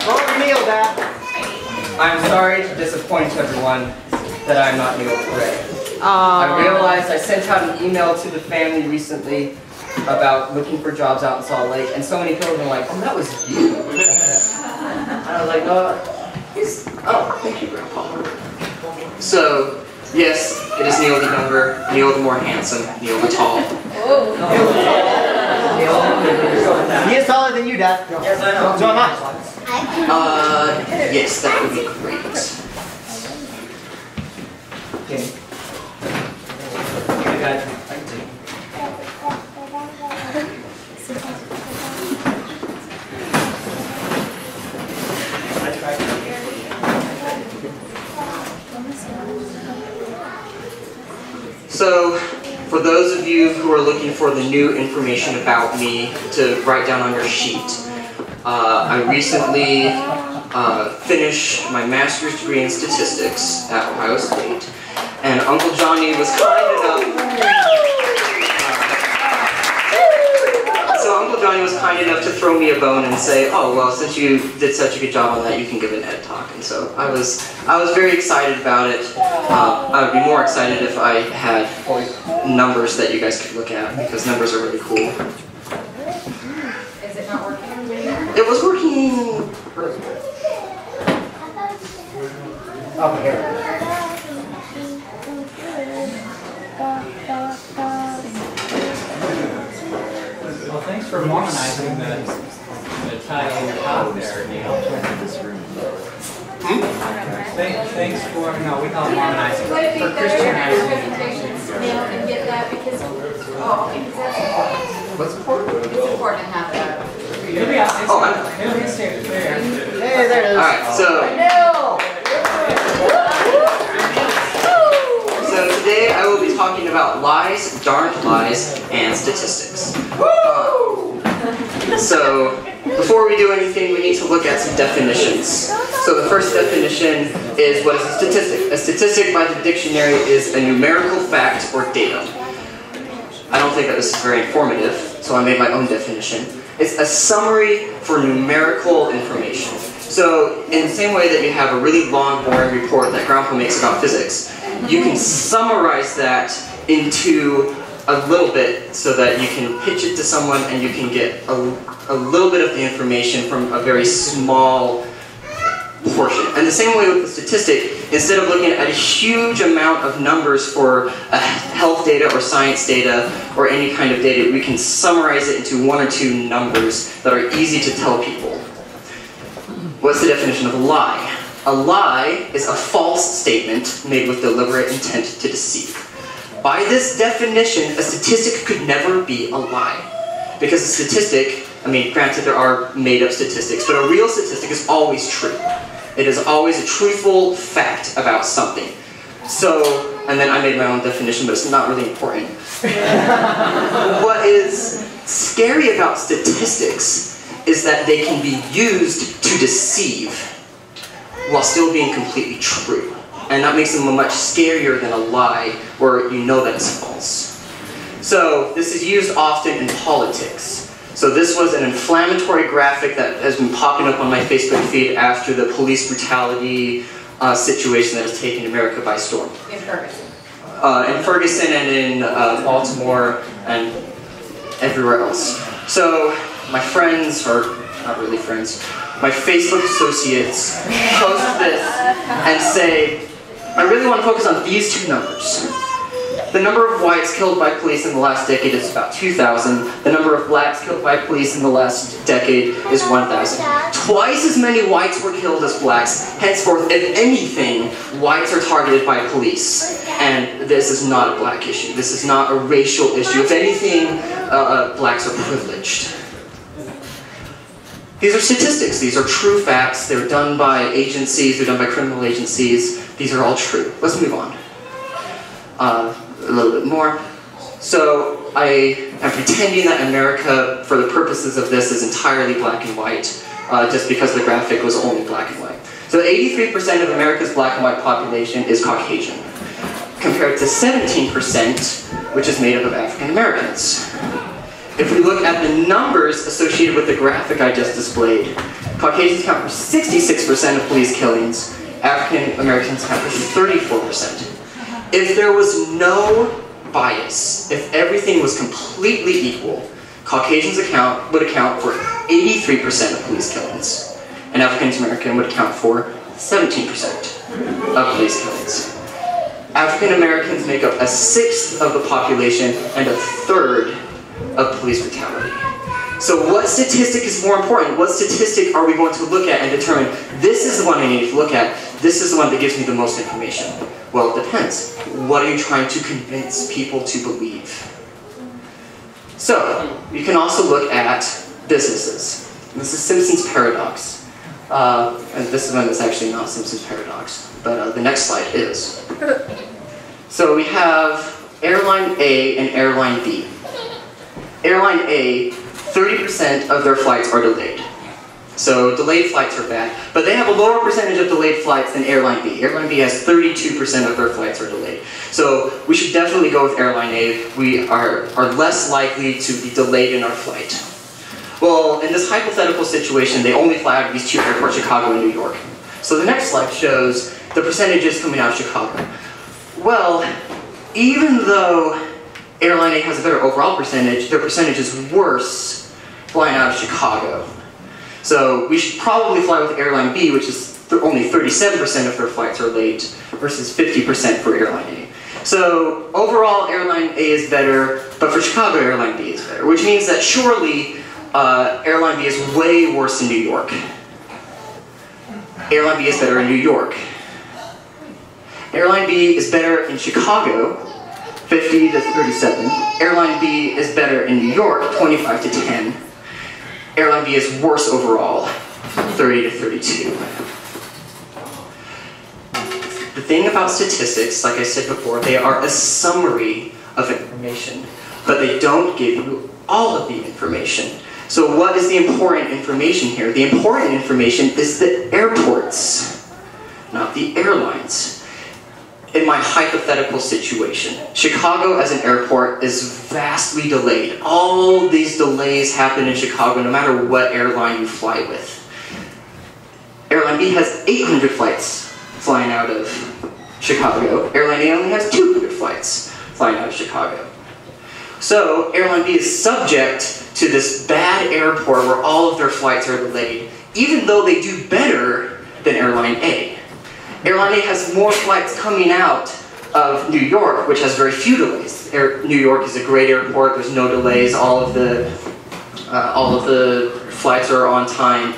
Vote Neil, Dad. I'm sorry to disappoint everyone that I'm not Neil Gray. I realized I sent out an email to the family recently about looking for jobs out in Salt Lake, and so many people were like, "Oh, that was you." And I was like, "Oh, thank you, Grandpa." So, yes, it is Neil the younger, Neil the more handsome, Neil the tall. He is taller than you, Dad. Yes, I know. So am I. Yes, that would be great. Okay. I can take. So, for those of you who are looking for the new information about me to write down on your sheet, I recently finished my master's degree in statistics at Ohio State, and Uncle Johnny was kind enough. So Uncle Johnny was kind enough to throw me a bone and say, "Oh, well, since you did such a good job on that, you can give an ed talk." And so I was very excited about it. I would be more excited if I had numbers that you guys could look at, because numbers are really cool. Is it not working? It was working. Oh, here. Well, thanks for Mormonizing the tile on the top there, Neil. Thanks for, no, we call it Mormonizing. Would it be For better if Christianizing. presentations, Neil, and get that because, oh, because that's important. What's important? It's important to have that. It'll be out, it'll be stated there. Hey, there it is. Alright, so today I will be talking about lies, darned lies, and statistics. So before we do anything, we need to look at some definitions. So the first definition is, what is a statistic? A statistic by the dictionary is a numerical fact or data. I don't think that this is very informative, so I made my own definition. It's a summary for numerical information. So in the same way that you have a really long, boring report that Grandpa makes about physics, you can summarize that into a little bit so that you can pitch it to someone and you can get a little bit of the information from a very small portion. And the same way with the statistic, instead of looking at a huge amount of numbers for health data or science data or any kind of data, we can summarize it into one or two numbers that are easy to tell people. What's the definition of a lie? A lie is a false statement made with deliberate intent to deceive. By this definition, a statistic could never be a lie. Because a statistic, I mean, granted there are made-up statistics, but a real statistic is always true. It is always a truthful fact about something. So, and then I made my own definition, but it's not really important. What is scary about statistics is that they can be used to deceive while still being completely true. And that makes them much scarier than a lie where you know that it's false. So this is used often in politics. So this was an inflammatory graphic that has been popping up on my Facebook feed after the police brutality situation that has taken America by storm. In Ferguson. In Ferguson and in Baltimore and everywhere else. So my friends, or not really friends, my Facebook associates post this and say, I really want to focus on these two numbers. The number of whites killed by police in the last decade is about 2,000. The number of blacks killed by police in the last decade is 1,000. Twice as many whites were killed as blacks. Henceforth, if anything, whites are targeted by police. And this is not a black issue. This is not a racial issue. If anything, blacks are privileged. These are statistics. These are true facts. They're done by agencies. They're done by criminal agencies. These are all true. Let's move on. A little bit more. So I am pretending that America, for the purposes of this, is entirely black and white, just because the graphic was only black and white. So 83% of America's black and white population is Caucasian, compared to 17%, which is made up of African Americans. If we look at the numbers associated with the graphic I just displayed, Caucasians account for 66% of police killings. African Americans account for 34%. If there was no bias, if everything was completely equal, Caucasians would account for 83% of police killings, and African American would account for 17% of police killings. African Americans make up a sixth of the population and a third of police brutality. So what statistic is more important? What statistic are we going to look at and determine, this is the one I need to look at, this is the one that gives me the most information? Well, it depends. What are you trying to convince people to believe? So, you can also look at businesses. This is Simpson's paradox. And this is one that's actually not Simpson's paradox, but the next slide is. So we have Airline A and Airline B. Airline A, 30% of their flights are delayed. So delayed flights are bad, but they have a lower percentage of delayed flights than Airline B. Airline B has 32% of their flights are delayed. So we should definitely go with Airline A. We are less likely to be delayed in our flight. Well, in this hypothetical situation, they only fly out of these two airports, Chicago and New York. So the next slide shows the percentages coming out of Chicago. Well, even though Airline A has a better overall percentage, their percentage is worse flying out of Chicago. So we should probably fly with Airline B, which is only 37% of their flights are late, versus 50% for Airline A. So overall, Airline A is better, but for Chicago, Airline B is better, which means that surely Airline B is way worse in New York. Airline B is better in New York. Airline B is better in Chicago, 50 to 37. Airline B is better in New York, 25 to 10. Airline B is worse overall, 30 to 32. The thing about statistics, like I said before, they are a summary of information, but they don't give you all of the information. So what is the important information here? The important information is the airports, not the airlines. In my hypothetical situation, Chicago as an airport is vastly delayed. All these delays happen in Chicago no matter what airline you fly with. Airline B has 800 flights flying out of Chicago. Airline A only has 200 flights flying out of Chicago. So Airline B is subject to this bad airport where all of their flights are delayed, even though they do better than Airline A. Airline A has more flights coming out of New York, which has very few delays. New York is a great airport. There's no delays. All of the flights are on time.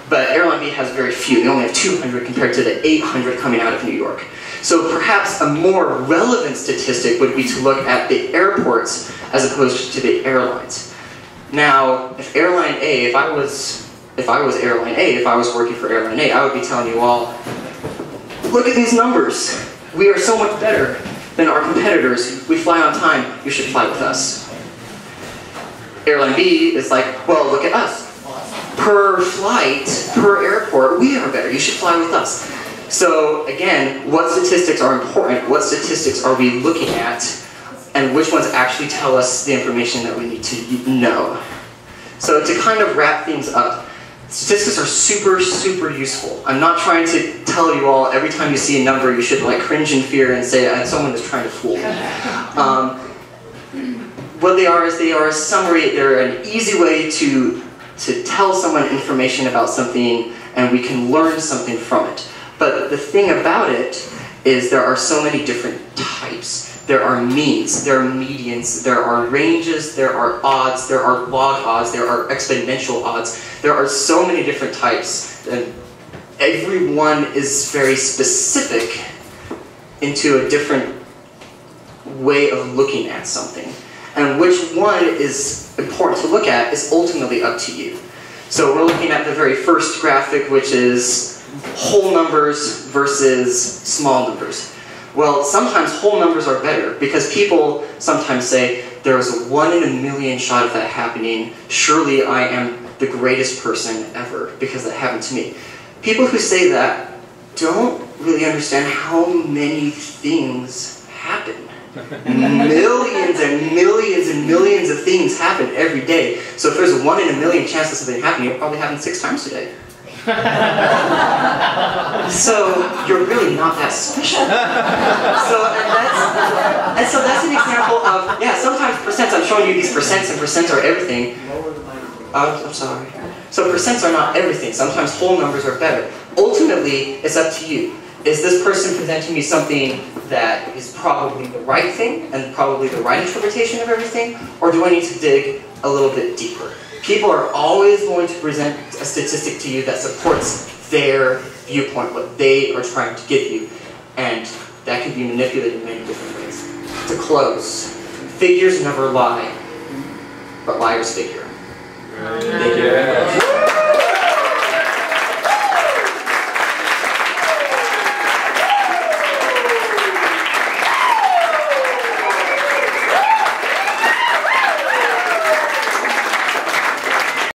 But Airline B has very few. They only have 200 compared to the 800 coming out of New York. So perhaps a more relevant statistic would be to look at the airports as opposed to the airlines. Now, if Airline A, if I was Airline A, if I was working for Airline A, I would be telling you all, look at these numbers. We are so much better than our competitors. We fly on time. You should fly with us. Airline B is like, well, look at us. Per flight, per airport, we are better. You should fly with us. So again, what statistics are important? What statistics are we looking at? And which ones actually tell us the information that we need to know? So to kind of wrap things up, statistics are super, super useful. I'm not trying to tell you all every time you see a number you should like cringe in fear and say someone is trying to fool me. What they are is they are a summary. They're an easy way to tell someone information about something and we can learn something from it. But the thing about it is there are so many different types. There are means, there are medians, there are ranges, there are odds, there are log odds, there are exponential odds. There are so many different types, and every one is very specific into a different way of looking at something. And which one is important to look at is ultimately up to you. So we're looking at the very first graphic, which is whole numbers versus small numbers. Well, sometimes whole numbers are better because people sometimes say, there is a 1 in a million shot of that happening. Surely I am the greatest person ever because that happened to me. People who say that don't really understand how many things happen. Millions and millions and millions of things happen every day. So if there's a 1 in a million chance of something happening, it probably happened 6 times today. So you're really not that special. So that's an example of, yeah, sometimes percents, I'm showing you these percents, and percents are everything. I'm sorry. So percents are not everything. Sometimes whole numbers are better. Ultimately, it's up to you. Is this person presenting me something that is probably the right thing and probably the right interpretation of everything, or do I need to dig a little bit deeper? People are always going to present a statistic to you that supports their viewpoint, what they are trying to give you, and that can be manipulated in many different ways. To close, figures never lie, but liars figure. Thank you.